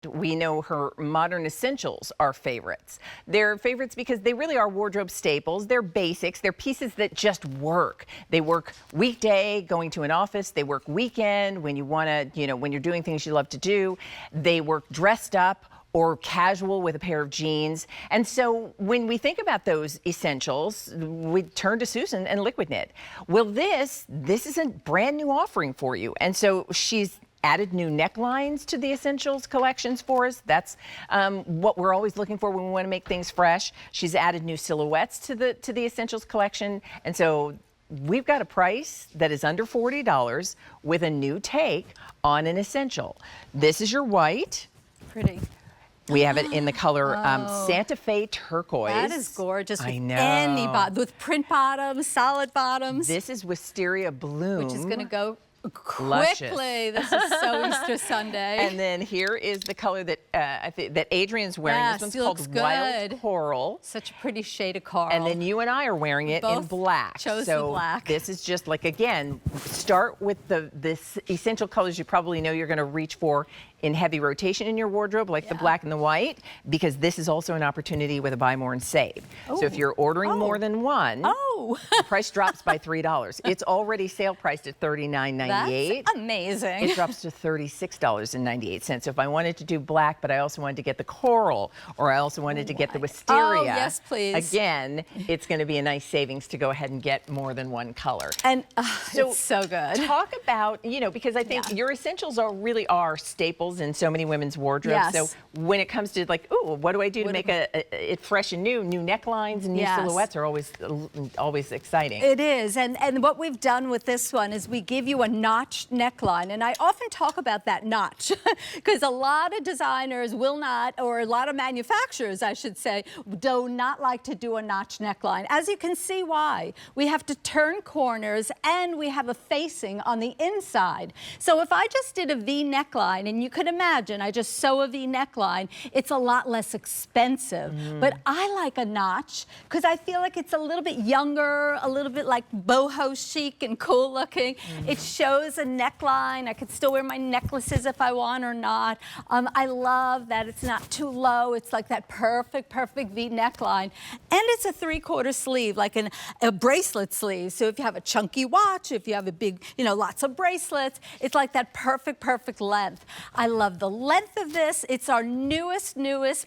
We know her modern essentials are favorites. They're favorites because they really are wardrobe staples. They're basics. They're pieces that just work. They work weekday, going to an office. They work weekend when you want to, when you're doing things you love to do. They work dressed up or casual with a pair of jeans. And so when we think about those essentials, we turn to Susan and Liquid Knit. Well, this is a brand new offering for you. And so she's added new necklines to the essentials collections for us. That's what we're always looking for when we want to make things fresh. She's added new silhouettes to the essentials collection. And so we've got a price that is under $40 with a new take on an essential. This is your white. Pretty. We have it in the color Santa Fe turquoise. That is gorgeous. I know. Any with print bottoms, solid bottoms. This is Wisteria Bloom, which is going to go luscious. Quickly. This is so Easter Sunday. And then here is the color that I think that Adrian's wearing. Yes, this one's called Wild Coral. Such a pretty shade of coral. And then you and I are wearing it in black. Chose the black. This is just like, again, start with this essential colors you probably know you're going to reach for in heavy rotation in your wardrobe, like the black and the white, because this is also an opportunity with a buy more and save. So if you're ordering more than one, the price drops by $3. It's already sale priced at $39.98. That's amazing. It drops to $36.98. So if I wanted to do black, but I also wanted to get the coral, or I also wanted to get the wisteria, yes, please. Again, it's going to be a nice savings to go ahead and get more than one color. And it's so good. Talk about, because I think your essentials really are staples in so many women's wardrobes. So when it comes to like, ooh, what do I do to make it fresh and new? New necklines and new silhouettes are always exciting. It is, and what we've done with this one is we give you a notched neckline, and I often talk about that notch because a lot of designers will not, or a lot of manufacturers, I should say, do not like to do a notched neckline. As you can see why. We have to turn corners and we have a facing on the inside. So if I just did a V neckline, and you could imagine, I just sew a V neckline, it's a lot less expensive. But I like a notch because I feel like it's a little bit younger, a little bit like boho chic and cool looking. It shows a neckline. I could still wear my necklaces if I want or not. I love that it's not too low. It's like that perfect V neckline. And it's a 3/4 sleeve, like a bracelet sleeve. So if you have a chunky watch, if you have a big, lots of bracelets, it's like that perfect length. I love the length of this. It's our newest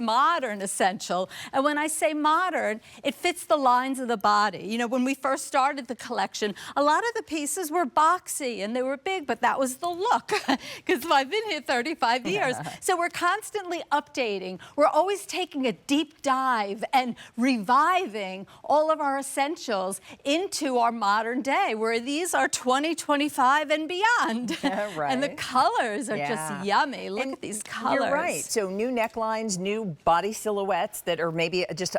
modern essential. And when I say modern, it fits the lines of the body. When we first started the collection, a lot of the pieces were boxy and they were big, but that was the look because I've been here 35 years. So we're constantly updating. We're always taking a deep dive and reviving all of our essentials into our modern day, where these are 2025 and beyond. And the colors are just yummy. Look at these colors. You're right. So new necklines, new body silhouettes that are maybe just,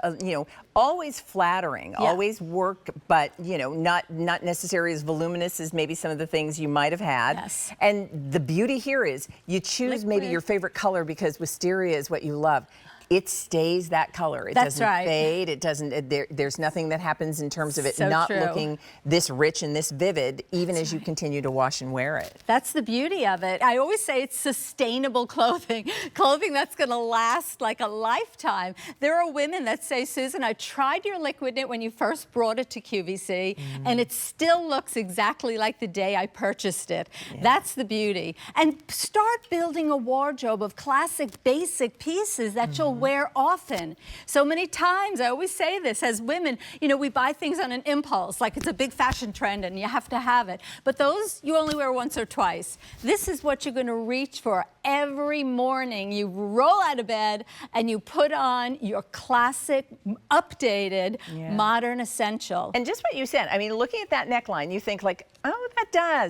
always flattering, always work, but, not necessarily as voluminous as maybe some of the things you might have had. And the beauty here is you choose maybe your favorite color because wisteria is what you love. It stays that color. It doesn't fade. It doesn't. There's nothing that happens in terms of it not looking this rich and this vivid, even as you continue to wash and wear it. That's the beauty of it. I always say it's sustainable clothing, clothing that's going to last like a lifetime. There are women that say, Susan, I tried your Liquid Knit when you first brought it to QVC, and it still looks exactly like the day I purchased it. That's the beauty. And start building a wardrobe of classic, basic pieces that you'll wear often. So many times, I always say this, as women, we buy things on an impulse, like it's a big fashion trend and you have to have it. But those you only wear once or twice. This is what you're going to reach for every morning. You roll out of bed and you put on your classic, updated, modern essential. And just what you said, I mean, looking at that neckline, you think like, oh,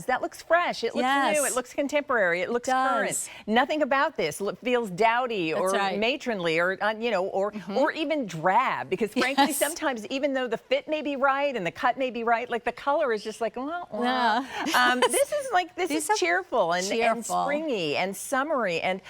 that looks fresh. It looks new. It looks contemporary. It looks current. Nothing about this feels dowdy or matronly or, or even drab, because frankly, sometimes even though the fit may be right and the cut may be right, like the color is just like, this is cheerful and springy and summery. And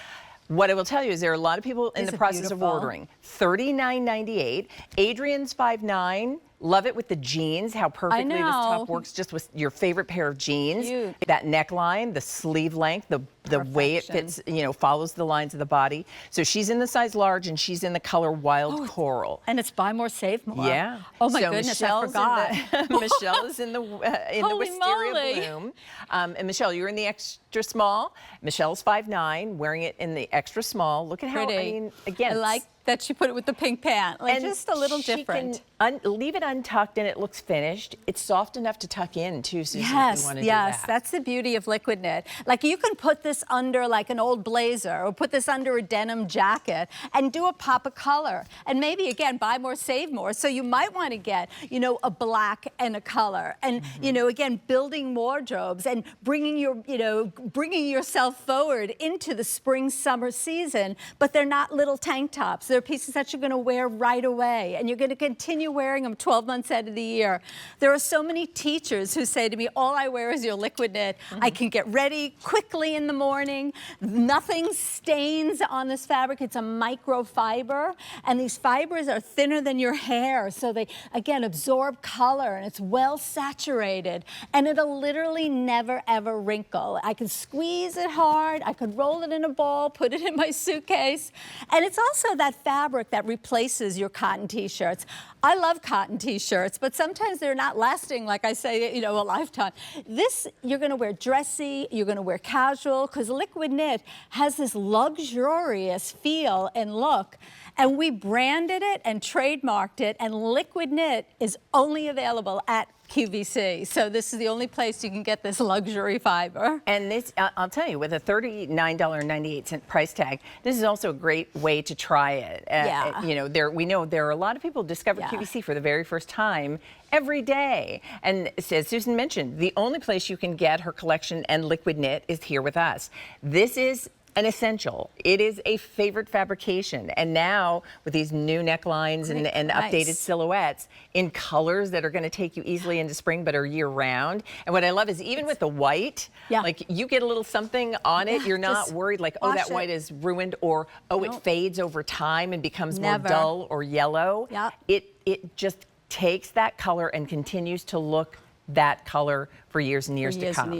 what I will tell you is there are a lot of people in the process of ordering. $39.98. Adrian's 5'9". Love it with the jeans, how perfectly this top works just with your favorite pair of jeans. Cute. That neckline, the sleeve length, the way it fits, you know, follows the lines of the body. So she's in the size large and she's in the color wild coral. And it's buy more, save more. Yeah. Oh my so goodness, Michelle's I forgot. Michelle is in the Holy Wisteria moly. Bloom. And Michelle, you're in the extra small. Michelle's 5'9", wearing it in the extra small. Look at how, Pretty. I mean, again. I like that she put it with the pink pant. Like, just a little different. Leave it untucked and it looks finished. It's soft enough to tuck in too, Susan, if you Yes, want to do yes, that. that's the beauty of liquid knit. Like, you can put this under like an old blazer or put this under a denim jacket and do a pop of color. And maybe, again, buy more, save more. So you might want to get, you know, a black and a color. And, you know, again, building wardrobes and bringing your, you know, bringing yourself forward into the spring, summer season. But they're not little tank tops. They're pieces that you're going to wear right away. And you're going to continue wearing them 12 months out of the year. There are so many teachers who say to me, all I wear is your liquid knit. I can get ready quickly in the morning. Nothing stains on this fabric. It's a microfiber. And these fibers are thinner than your hair. So they, again, absorb color and it's well saturated. And it'll literally never, ever wrinkle. I can squeeze it hard. I could roll it in a ball, put it in my suitcase. And it's also that fabric that replaces your cotton t-shirts. I love cotton t-shirts, but sometimes they're not lasting, like I say, you know, a lifetime. This, you're going to wear dressy, you're going to wear casual, because liquid knit has this luxurious feel and look. And we branded it and trademarked it, and liquid knit is only available at QVC. So this is the only place you can get this luxury fiber. And this, I'll tell you, with a $39.98 price tag, this is also a great way to try it. Yeah. You know, we know there are a lot of people who discover QVC for the very first time every day. And as Susan mentioned, the only place you can get her collection and liquid knit is here with us. This is an essential. It is a favorite fabrication. And now with these new necklines and updated silhouettes in colors that are going to take you easily into spring but are year round. And what I love is even with the white, like you get a little something on it, you're not worried like, oh, that white is ruined, or oh, it fades over time and becomes more dull or yellow. It just takes that color and continues to look that color for years and years to come.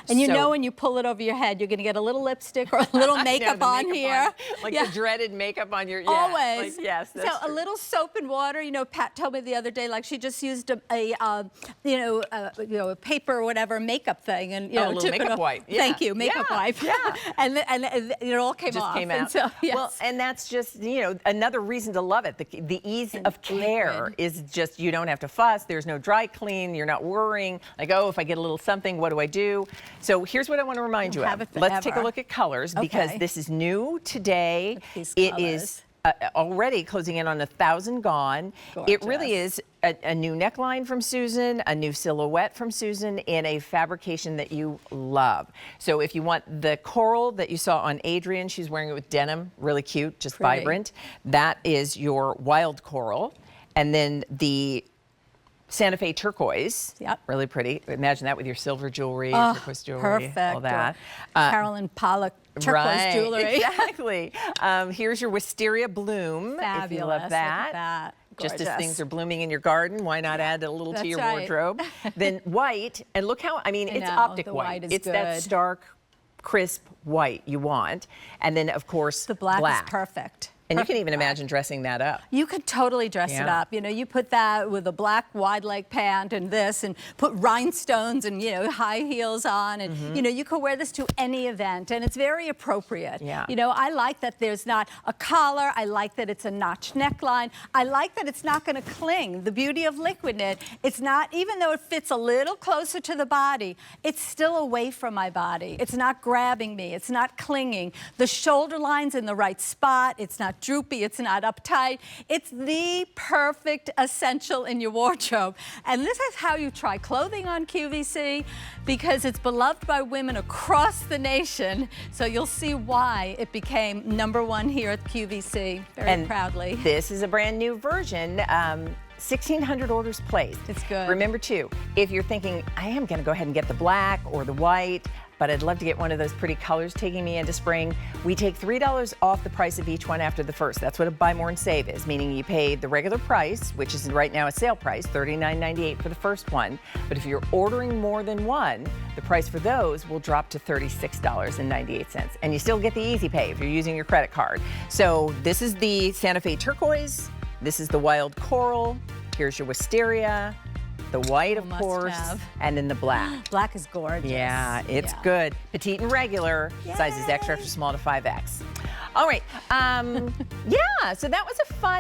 And you know, when you pull it over your head, you're going to get a little lipstick or a little makeup on here. Like the dreaded makeup on your, always. Like, yes, so a little soap and water. You know, Pat told me the other day, like she just used a paper or whatever makeup thing, and you know, a little makeup wipe. Thank you, makeup wipe. and it all came off. Came out. And so, well, and that's just, you know, another reason to love it. The ease of care is just, you don't have to fuss. There's no dry clean. You're not worrying like, oh, if I get a little something, what do I do? So here's what I want to remind you of. Let's take a look at colors because this is new today. It is already closing in on 1,000 gone. Gorgeous. It really is a new neckline from Susan, a new silhouette from Susan in a fabrication that you love. So if you want the coral that you saw on Adrienne, she's wearing it with denim, really cute, just vibrant. That is your wild coral. And then the Santa Fe turquoise, really pretty. Imagine that with your silver jewelry, turquoise jewelry, all that. Carolyn Pollock turquoise jewelry. Exactly. Here's your wisteria bloom. Fabulous. If you love that. Look at that. Just as things are blooming in your garden, why not add a little to your wardrobe? Then white, and look how, I mean, it's optic white. It's that stark, crisp white you want. And then, of course, the black is perfect. And you can even imagine dressing that up. You could totally dress it up. You know, you put that with a black wide leg pant and this, and put rhinestones and, you know, high heels on. And, you know, you could wear this to any event. And it's very appropriate. You know, I like that there's not a collar. I like that it's a notch neckline. I like that it's not going to cling. The beauty of liquid knit, it's not, even though it fits a little closer to the body, it's still away from my body. It's not grabbing me. It's not clinging. The shoulder line's in the right spot. It's not droopy, it's not uptight. It's the perfect essential in your wardrobe. And this is how you try clothing on QVC, because it's beloved by women across the nation. So you'll see why it became #1 here at QVC very proudly. This is a brand new version. 1,600 orders placed. It's good. Remember too, if you're thinking, I am going to go ahead and get the black or the white, but I'd love to get one of those pretty colors taking me into spring. We take $3 off the price of each one after the first. That's what a buy more and save is, meaning you pay the regular price, which is right now a sale price, $39.98 for the first one. But if you're ordering more than one, the price for those will drop to $36.98. And you still get the easy pay if you're using your credit card. So this is the Santa Fe turquoise. This is the wild coral. Here's your wisteria. The white, of course, and then the black. Black is gorgeous. Yeah, it's good. Petite and regular, sizes extra, extra small to 5X. All right, yeah, so that was a fun